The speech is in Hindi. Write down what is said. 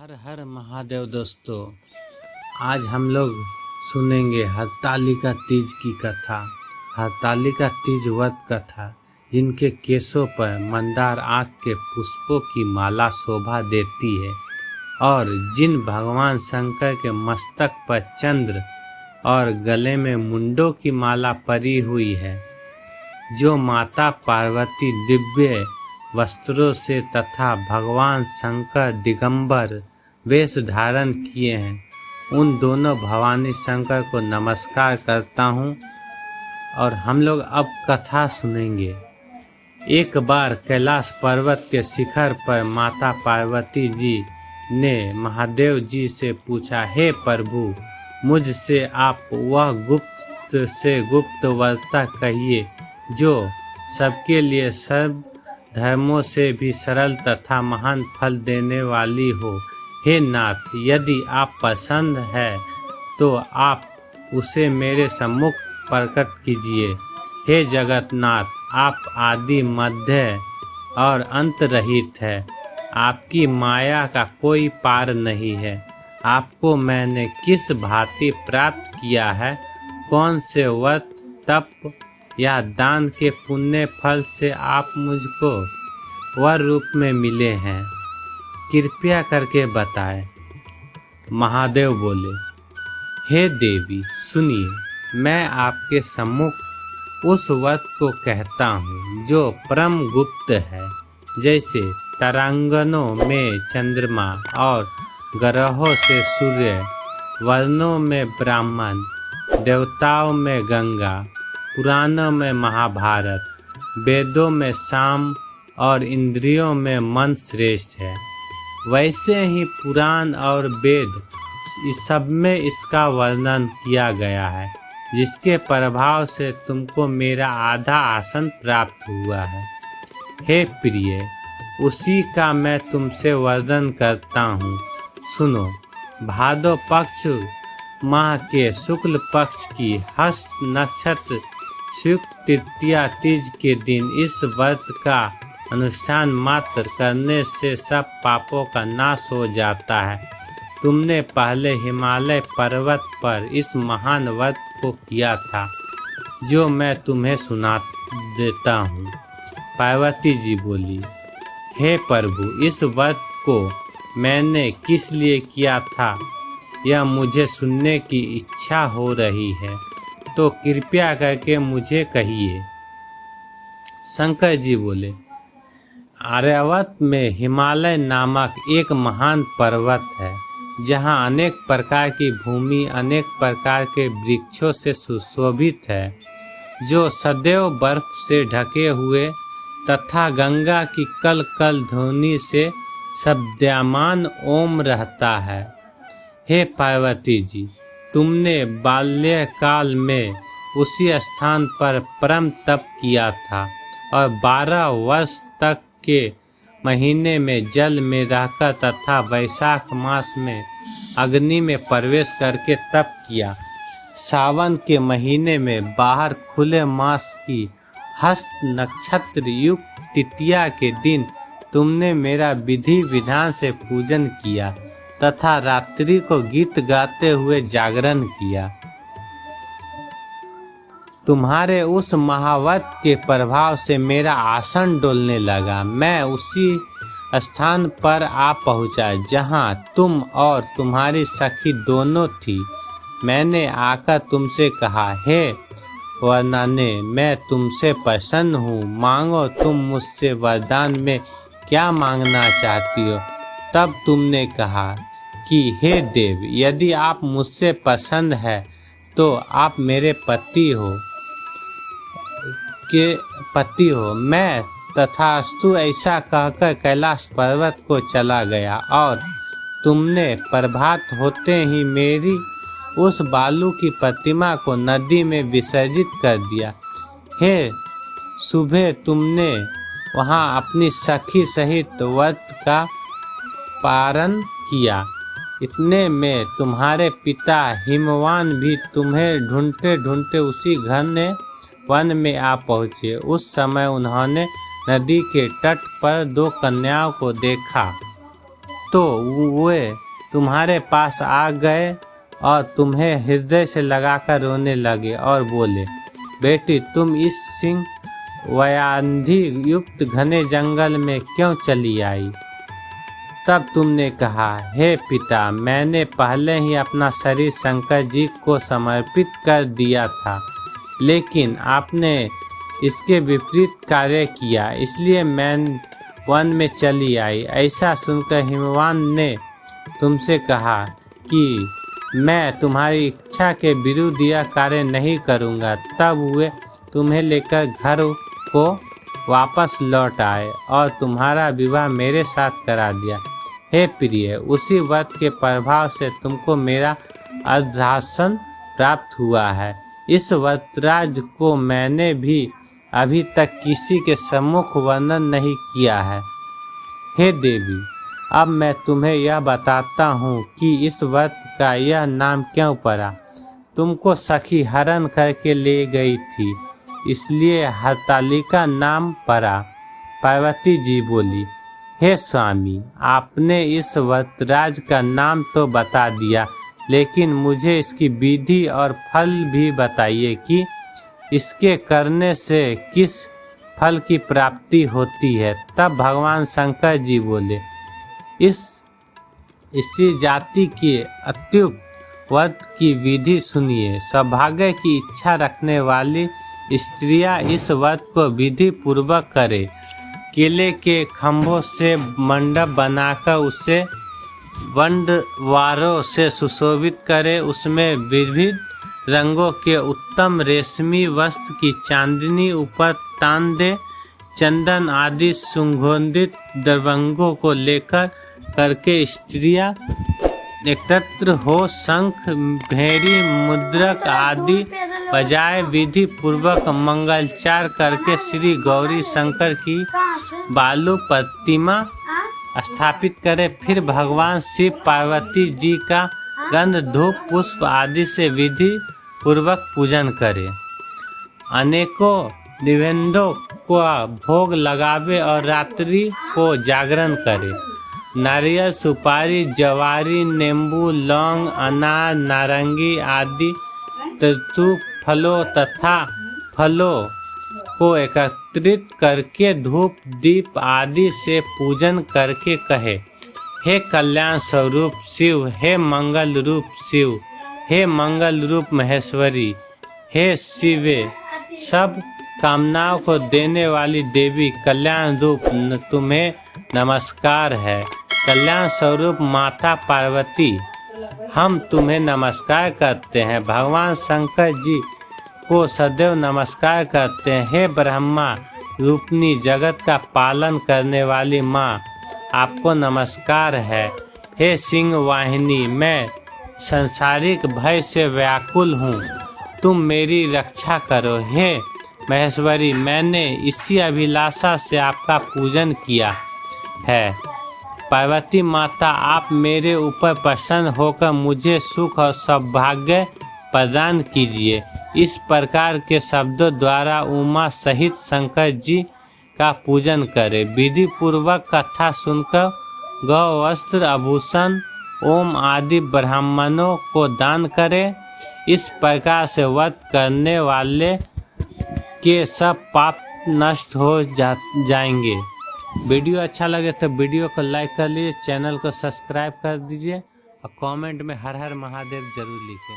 हर हर महादेव दोस्तों, आज हम लोग सुनेंगे हरतालिका तीज की कथा। हरतालिका तीज व्रत कथा, जिनके केशों पर मंदार आँख के पुष्पों की माला शोभा देती है और जिन भगवान शंकर के मस्तक पर चंद्र और गले में मुंडों की माला परी हुई है, जो माता पार्वती दिव्य वस्त्रों से तथा भगवान शंकर दिगंबर वेश धारण किए हैं, उन दोनों भवानी शंकर को नमस्कार करता हूँ। और हम लोग अब कथा सुनेंगे। एक बार कैलाश पर्वत के शिखर पर माता पार्वती जी ने महादेव जी से पूछा, हे प्रभु, मुझसे आप वह गुप्त से गुप्त वार्ता कहिए जो सबके लिए सर्व धर्मों से भी सरल तथा महान फल देने वाली हो। हे नाथ, यदि आप पसंद है तो आप उसे मेरे सम्मुख प्रकट कीजिए। हे जगन्नाथ, आप आदि मध्य और अंत रहित है, आपकी माया का कोई पार नहीं है। आपको मैंने किस भांति प्राप्त किया है? कौन से व्रत, तप या दान के पुण्य फल से आप मुझको वर रूप में मिले हैं? कृपया करके बताएं। महादेव बोले, हे देवी सुनिए, मैं आपके सम्मुख उस व्रत को कहता हूँ जो परम गुप्त है। जैसे तारांगनों में चंद्रमा और ग्रहों से सूर्य, वर्णों में ब्राह्मण, देवताओं में गंगा, पुराणों में महाभारत, वेदों में साम और इंद्रियों में मन श्रेष्ठ है, वैसे ही पुराण और वेद इस सब में इसका वर्णन किया गया है, जिसके प्रभाव से तुमको मेरा आधा आसन प्राप्त हुआ है। हे प्रिय, उसी का मैं तुमसे वर्णन करता हूँ। सुनो, भादो पक्ष माह के शुक्ल पक्ष की हस्त नक्षत्र शुक्ल तृतीया तीज के दिन इस व्रत का अनुष्ठान मात्र करने से सब पापों का नाश हो जाता है। तुमने पहले हिमालय पर्वत पर इस महान व्रत को किया था, जो मैं तुम्हें सुना देता हूँ। पार्वती जी बोली, हे प्रभु, इस व्रत को मैंने किस लिए किया था, यह मुझे सुनने की इच्छा हो रही है, तो कृपया करके मुझे कहिए। शंकर जी बोले, आर्यावर्त में हिमालय नामक एक महान पर्वत है, जहाँ अनेक प्रकार की भूमि अनेक प्रकार के वृक्षों से सुशोभित है, जो सदैव बर्फ से ढके हुए तथा गंगा की कल कल ध्वनि से शब्दमान ओम रहता है। हे पार्वती जी, तुमने बाल्यकाल में उसी स्थान पर परम तप किया था और 12 वर्ष तक के महीने में जल में रहकर तथा वैशाख मास में अग्नि में प्रवेश करके तप किया। सावन के महीने में बाहर खुले मास की हस्त नक्षत्र युक्त तृतीया के दिन तुमने मेरा विधि विधान से पूजन किया तथा रात्रि को गीत गाते हुए जागरण किया। तुम्हारे उस महाव्रत के प्रभाव से मेरा आसन डोलने लगा। मैं उसी स्थान पर आ पहुंचा जहां तुम और तुम्हारी सखी दोनों थी। मैंने आकर तुमसे कहा, हे वरदाने, मैं तुमसे प्रसन्न हूँ, मांगो तुम मुझसे वरदान में क्या मांगना चाहती हो। तब तुमने कहा कि हे देव, यदि आप मुझसे पसंद है तो आप मेरे पति हो। मैं तथास्तु ऐसा कहकर कैलाश पर्वत को चला गया और तुमने प्रभात होते ही मेरी उस बालू की प्रतिमा को नदी में विसर्जित कर दिया। हे सुबह तुमने वहां अपनी सखी सहित व्रत का पारण किया। इतने में तुम्हारे पिता हिमवान भी तुम्हें ढूंढते ढूंढते उसी घने वन में आ पहुँचे। उस समय उन्होंने नदी के तट पर 2 कन्याओं को देखा। तो वे तुम्हारे पास आ गए और तुम्हें हृदय से लगाकर रोने लगे और बोले, बेटी तुम इस सिंह वयाधि युक्त घने जंगल में क्यों चली आई? तब तुमने कहा, हे पिता, मैंने पहले ही अपना शरीर शंकर जी को समर्पित कर दिया था, लेकिन आपने इसके विपरीत कार्य किया, इसलिए मैं वन में चली आई। ऐसा सुनकर हिमवान ने तुमसे कहा कि मैं तुम्हारी इच्छा के विरुद्ध यह कार्य नहीं करूँगा। तब वे तुम्हें लेकर घर को वापस लौट आए और तुम्हारा विवाह मेरे साथ करा दिया। हे प्रिय, उसी व्रत के प्रभाव से तुमको मेरा अर्धासन प्राप्त हुआ है। इस व्रतराज को मैंने भी अभी तक किसी के सम्मुख वर्णन नहीं किया है। हे देवी, अब मैं तुम्हें यह बताता हूँ कि इस व्रत का यह नाम क्यों पड़ा। तुमको सखी हरण करके ले गई थी, इसलिए हरतालिका नाम पड़ा। पार्वती जी बोली, हे स्वामी, आपने इस व्रतराज का नाम तो बता दिया, लेकिन मुझे इसकी विधि और फल भी बताइए कि इसके करने से किस फल की प्राप्ति होती है। तब भगवान शंकर जी बोले, इस स्त्री जाति के अत्युक्त व्रत की विधि सुनिए। सौभाग्य की इच्छा रखने वाली स्त्रियां इस व्रत को विधि पूर्वक करे। केले के खम्भों से मंडप बनाकर उसे वंडवारों से सुशोभित करे। उसमें विविध रंगों के उत्तम रेशमी वस्त्र की चांदनी ऊपर तान दे। चंदन आदि सुगंधित द्रव्यों को लेकर करके स्त्रियां एकत्र हो शंख, भेरी, मुद्रक आदि बजाय विधि पूर्वक मंगलचार करके श्री गौरी शंकर की बालू प्रतिमा स्थापित करे। फिर भगवान शिव पार्वती जी का गंध, धूप, पुष्प आदि से विधि पूर्वक पूजन करे। अनेकों निवेदों को भोग लगावे और रात्रि को जागरण करे। नारियल, सुपारी, जवारी, नींबू, लौंग, अनार, नारंगी आदि तत्व फलों तथा फलों को एकत्रित करके धूप, दीप आदि से पूजन करके कहे, हे कल्याण स्वरूप शिव, हे मंगल रूप शिव, हे मंगल रूप महेश्वरी, हे शिवे, सब कामनाओं को देने वाली देवी, कल्याण रूप तुम्हें नमस्कार है। कल्याण स्वरूप माता पार्वती, हम तुम्हें नमस्कार करते हैं। भगवान शंकर जी को सदैव नमस्कार करते हैं। हे ब्रह्मा रूपनी जगत का पालन करने वाली माँ, आपको नमस्कार है। हे सिंह वाहिनी, मैं संसारिक भय से व्याकुल हूँ, तुम मेरी रक्षा करो। हे महेश्वरी, मैंने इसी अभिलाषा से आपका पूजन किया है। पार्वती माता, आप मेरे ऊपर प्रसन्न होकर मुझे सुख और सौभाग्य प्रदान कीजिए। इस प्रकार के शब्दों द्वारा उमा सहित शंकर जी का पूजन करें। विधि पूर्वक कथा सुनकर गौ, वस्त्र, आभूषण, ओम आदि ब्राह्मणों को दान करें। इस प्रकार से व्रत करने वाले के सब पाप नष्ट हो जाएंगे। वीडियो अच्छा लगे तो वीडियो को लाइक कर लीजिए, चैनल को सब्सक्राइब कर दीजिए और कमेंट में हर हर महादेव जरूर लिखें।